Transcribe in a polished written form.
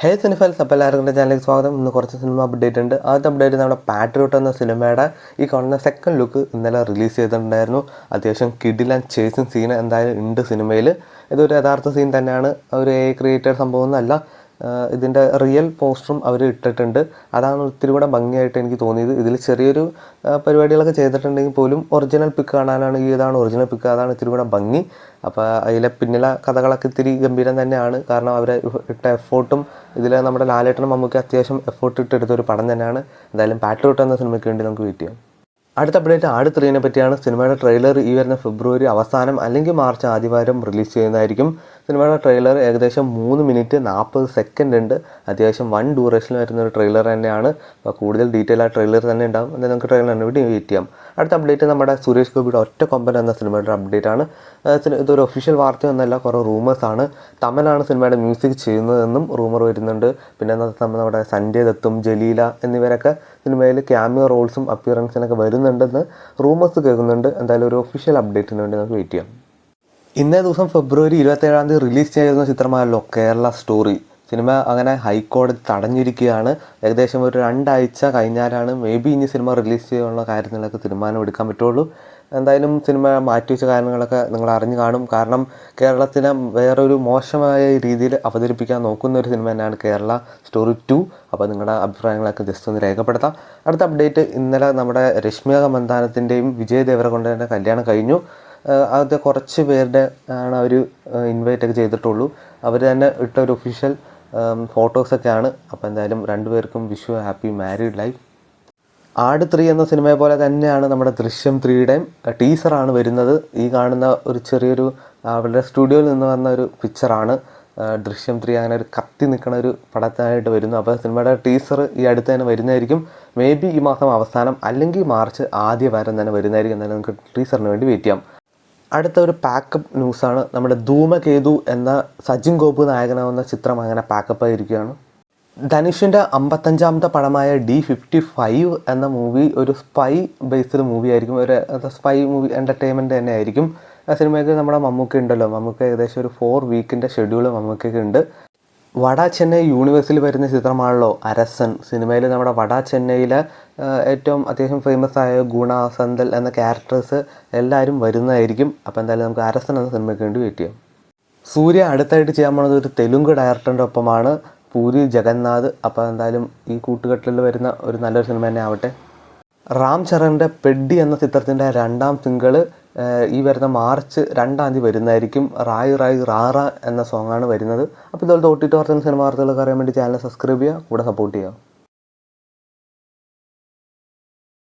ഹേ സിനിഫൽസ്, അപ്പോൾ എല്ലാവർക്കും ചാനലിലേക്ക് സ്വാഗതം. ഇന്ന് കുറച്ച് സിനിമ അപ്ഡേറ്റ് ഉണ്ട്. ആദ്യത്തെ അപ്ഡേറ്റ് നമ്മുടെ പാട്രിയോട്ട് എന്ന സിനിമയുടെ ഈ കാണുന്ന സെക്കൻഡ് ലുക്ക് ഇന്നലെ റിലീസ് ചെയ്തിട്ടുണ്ടായിരുന്നു. അത്യാവശ്യം കിഡിലൻ ചേസിങ് സീൻ എന്തായാലും ഉണ്ട് സിനിമയിൽ. ഇതൊരു യഥാർത്ഥ സീൻ തന്നെയാണ്, ഒരു ക്രിയേറ്റഡ് സംഭവം ഒന്നുമല്ല. ഇതിൻ്റെ റിയൽ പോസ്റ്ററും അവർ ഇട്ടിട്ടുണ്ട്. അതാണ് ഒത്തിരി കൂടെ ഭംഗിയായിട്ട് എനിക്ക് തോന്നിയത്. ഇതിൽ ചെറിയൊരു പരിപാടികളൊക്കെ ചെയ്തിട്ടുണ്ടെങ്കിൽ പോലും ഒറിജിനൽ പിക്ക് കാണാനാണ് ഇതാണ് ഒറിജിനൽ പിക്ക്, അതാണ് ഇത്തിരി കൂടെ ഭംഗി. അപ്പോൾ അതിലെ പിന്നിലെ കഥകളൊക്കെ ഇത്തിരി ഗംഭീരം തന്നെയാണ്. കാരണം അവർ ഇട്ട എഫേർട്ടും ഇതിൽ നമ്മുടെ ലാലേട്ടനും മമ്മൂക്കി അത്യാവശ്യം എഫേർട്ട് ഇട്ടെടുത്തൊരു പടം തന്നെയാണ്. എന്തായാലും പാട്രിയോട്ട് എന്ന സിനിമയ്ക്ക് വേണ്ടി നമുക്ക് വെയിറ്റ് ചെയ്യാം. അടുത്ത അപ്ഡേറ്റ് ആട് 3 പറ്റിയാണ്. സിനിമയുടെ ട്രെയിലർ ഈ വരുന്ന ഫെബ്രുവരി അവസാനം അല്ലെങ്കിൽ മാർച്ച് ആദ്യവാരം റിലീസ് ചെയ്യുന്നതായിരിക്കും. സിനിമയുടെ ട്രെയിലർ ഏകദേശം 3 മിനിറ്റ് 40 സെക്കൻഡ് ഉണ്ട്. അത്യാവശ്യം 1 ഡ്യൂറേഷനിൽ വരുന്ന ഒരു ട്രെയിലർ തന്നെയാണ്. അപ്പോൾ കൂടുതൽ ഡീറ്റെയിൽ ആ ട്രെയിലർ തന്നെ ഉണ്ടാകും. എന്തായാലും നമുക്ക് ട്രെയിലറിന് വേണ്ടി വെയിറ്റ് ചെയ്യാം. അടുത്ത അപ്ഡേറ്റ് നമ്മുടെ സുരേഷ് ഗോപിയുടെ ഒറ്റ കൊമ്പൻ എന്ന സിനിമയുടെ അപ്ഡേറ്റ് ആണ്. ഇതൊരു ഒഫീഷ്യൽ വാർത്തയൊന്നുമല്ല, കുറേ റൂമേഴ്സാണ്. തമനാണ് സിനിമയുടെ മ്യൂസിക് ചെയ്യുന്നതെന്നും റൂമർ വരുന്നുണ്ട്. പിന്നെ നമ്മുടെ സഞ്ജയ് ദത്തും ജലീല എന്നിവരൊക്കെ സിനിമയിൽ ക്യാമിയോ റോൾസും അപ്പിയറൻസിനൊക്കെ വരുന്നുണ്ടെന്ന് റൂമേഴ്സ് കേൾക്കുന്നുണ്ട്. എന്തായാലും ഒരു ഒഫീഷ്യൽ അപ്ഡേറ്റിന് വേണ്ടി നമുക്ക് വെയിറ്റ് ചെയ്യാം. ഇന്നേ ദിവസം ഫെബ്രുവരി 27 റിലീസ് ചെയ്യുന്ന ചിത്രമായല്ലോ കേരള സ്റ്റോറി. സിനിമ അങ്ങനെ ഹൈക്കോടതി തടഞ്ഞിരിക്കുകയാണ്. ഏകദേശം ഒരു 2 ആഴ്ച കഴിഞ്ഞാലാണ് മേ ബി ഇനി സിനിമ റിലീസ് ചെയ്യാനുള്ള കാര്യത്തിലൊക്കെ തീരുമാനം എടുക്കാൻ പറ്റുള്ളൂ. എന്തായാലും സിനിമ മാറ്റിവെച്ച കാര്യങ്ങളൊക്കെ നിങ്ങൾ അറിഞ്ഞു കാണും. കാരണം കേരളത്തിനെ വേറൊരു മോശമായ രീതിയിൽ അവതരിപ്പിക്കാൻ നോക്കുന്ന ഒരു സിനിമ തന്നെയാണ് കേരള സ്റ്റോറി 2. അപ്പോൾ നിങ്ങളുടെ അഭിപ്രായങ്ങളൊക്കെ ജസ്റ്റ് ഒന്ന് രേഖപ്പെടുത്താം. അടുത്ത അപ്ഡേറ്റ്, ഇന്നലെ നമ്മുടെ രശ്മിക മന്ദാനത്തിൻ്റെയും വിജയ് ദേവരകൊണ്ടേൻ്റെ കല്യാണം കഴിഞ്ഞു. അത് കുറച്ച് പേരുടെ ആണ് അവർ ഇൻവൈറ്റ് ഒക്കെ ചെയ്തിട്ടുള്ളൂ. അവർ തന്നെ ഇട്ട ഒരു ഒഫീഷ്യൽ ഫോട്ടോസൊക്കെയാണ്. അപ്പോൾ എന്തായാലും രണ്ടുപേർക്കും വിഷ് ഹാപ്പി മാരീഡ് ലൈഫ്. ആട് 3 എന്ന സിനിമയെ പോലെ തന്നെയാണ് നമ്മുടെ ദൃശ്യം 3യുടെയും ടീസറാണ് വരുന്നത്. ഈ കാണുന്ന ഒരു ചെറിയൊരു അവരുടെ സ്റ്റുഡിയോയിൽ നിന്ന് വന്ന ഒരു പിക്ചറാണ്. ദൃശ്യം 3 അങ്ങനെ ഒരു കത്തി നിൽക്കുന്ന ഒരു പടത്തായിട്ട് വരുന്നു. അപ്പോൾ സിനിമയുടെ ടീസർ ഈ അടുത്ത് തന്നെ വരുന്നതായിരിക്കും. മേ ബി ഈ മാസം അവസാനം അല്ലെങ്കിൽ മാർച്ച് ആദ്യവാരം തന്നെ വരുന്നതായിരിക്കും. എന്നാലും നമുക്ക് ടീസറിന് വേണ്ടി വെയിറ്റ് ചെയ്യാം. അടുത്ത ഒരു പാക്കപ്പ് ന്യൂസാണ്. നമ്മുടെ ധൂമകേതു എന്ന സജിൻ ഗോപു നായകനാവുന്ന ചിത്രം അങ്ങനെ പാക്കപ്പ് ആയിരിക്കുകയാണ്. ധനുഷിൻ്റെ 55ാമത്തെ പടമായ D55 എന്ന മൂവി ഒരു സ്പൈ ബേസ്ഡ് മൂവി ആയിരിക്കും. ഒരു സ്പൈ മൂവി എൻ്റർടൈൻമെൻറ്റ് തന്നെ ആയിരിക്കും. ആ സിനിമയ്ക്ക് നമ്മുടെ മമ്മൂക്ക ഉണ്ടല്ലോ, മമ്മൂക്ക ഏകദേശം ഒരു 4 വീക്കിൻ്റെ ഷെഡ്യൂൾ മമ്മൂക്കൊക്കെ ഉണ്ട്. വട ചെന്നൈ യൂണിവേഴ്സിൽ വരുന്ന ചിത്രമാണല്ലോ അരസൻ. സിനിമയിൽ നമ്മുടെ വട ചെന്നൈയിലെ ഏറ്റവും അത്യാവശ്യം ഫേമസ് ആയ ഗുണ, സന്തൽ എന്ന ക്യാരക്ടേഴ്സ് എല്ലാവരും വരുന്നതായിരിക്കും. അപ്പോൾ എന്തായാലും നമുക്ക് അരസൻ എന്ന സിനിമയ്ക്ക് വേണ്ടി വെയിറ്റ് ചെയ്യാം. സൂര്യ അടുത്തായിട്ട് ചെയ്യാൻ പോകുന്നത് ഒരു തെലുങ്ക് ഡയറക്ടറിൻ്റെ ഒപ്പമാണ്, പൂരി ജഗന്നാഥ്. അപ്പോൾ എന്തായാലും ഈ കൂട്ടുകെട്ടിൽ വരുന്ന ഒരു നല്ലൊരു സിനിമ തന്നെ ആവട്ടെ. റാം ചരണിൻ്റെ പെഡ്ഡി എന്ന ചിത്രത്തിൻ്റെ 2ാം സിംഗിൾ ഈ വരുന്ന മാർച്ച് 2 വരുന്നതായിരിക്കും. റായ് റായ് റാറ എന്ന സോങ്ങാണ് വരുന്നത്. അപ്പോൾ ഇതുപോലത്തെ OTT വാർത്തകളും സിനിമ വാർത്തകളൊക്കെ അറിയാൻ വേണ്ടി ചാനൽ സബ്സ്ക്രൈബ് ചെയ്യുക, കൂടെ സപ്പോർട്ട് ചെയ്യുക.